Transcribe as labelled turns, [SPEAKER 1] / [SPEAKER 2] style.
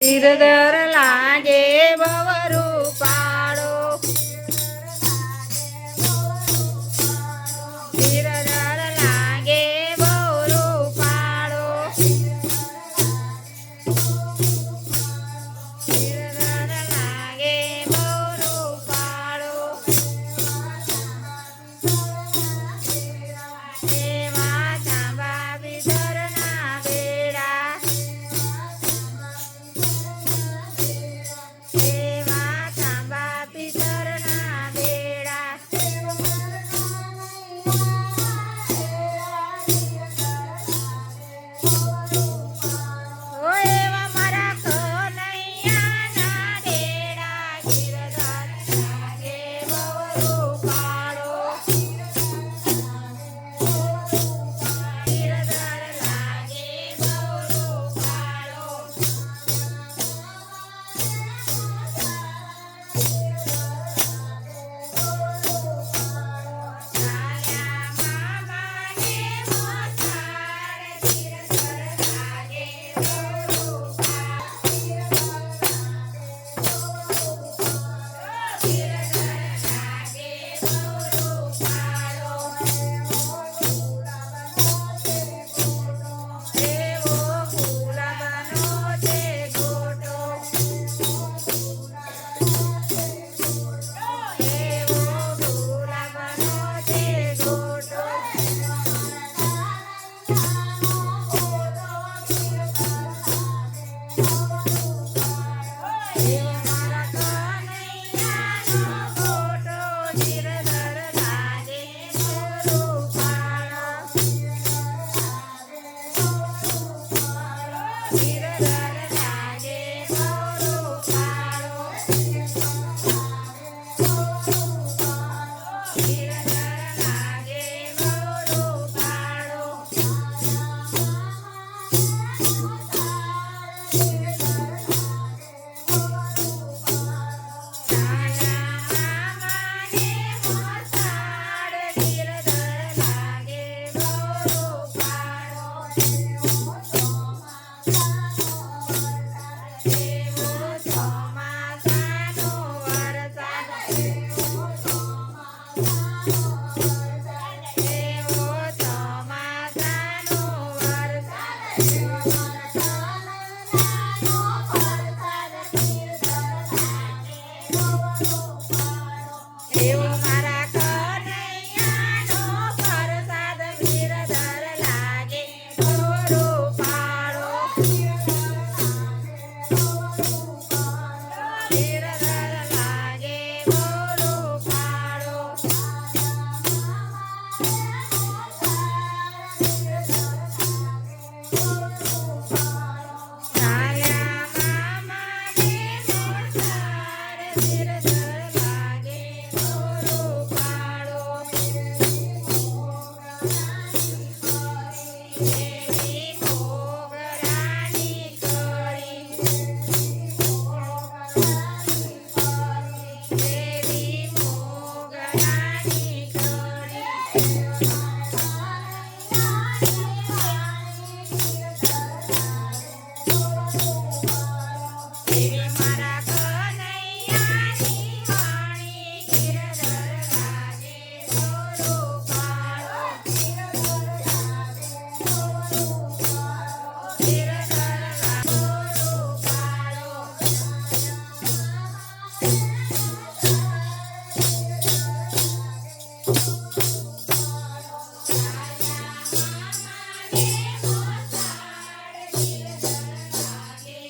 [SPEAKER 1] ધીરધર લાગે બવરું પાડો ધીરધર લાગે બવરું પાડો ધીરધર લાગે બવરું પાડો એવા ચાંબા વિધરના બેડા એવા ચાંબા પિતરના બેડા ઓ એવા મારા કનૈયાના ડેડા ધીરધર લાગે બવરું પાડો ધીરધર લાગે બવરું પાડો ચાલ્યા મામાને મોસાળ ધીરધર લાગે બવરું પાડો ધીરધર લાગે બવરું પાડો એવો ગુલાબનો છે ગોટો એવો ગુલાબનો છે ગોટો એવો મારા કનૈયાનો ગોટો ધીરધર લાગે બવરું પાડો ધીરધર લાગે બવરું પાડો ધીરધર લાગે બવરું પાડો ચાલ્યા મામાને મોસાળ ધીરધર લાગે બવરું પાડો એવો ચોમાસાનો વરસાદ એવો ચોમાસાનો એવો મારા કનૈયાનો પ્રસાદ ધીરધર લાગે બવરું પાડો ધીરધર લાગે બવરું પાડો ચાલ્યા મામાને મોસાળ ધીરધર લાગે બવરું પાડો એવી મોગરાની કળી એવી મોગરાની કળી એવી મારા કનૈયાની વાણી ધીરધર લાગે બવરું પાડો ધીરધર લાગે બવરું પાડો ચાલ્યા મામાને મોસાળ ધીરધર લાગે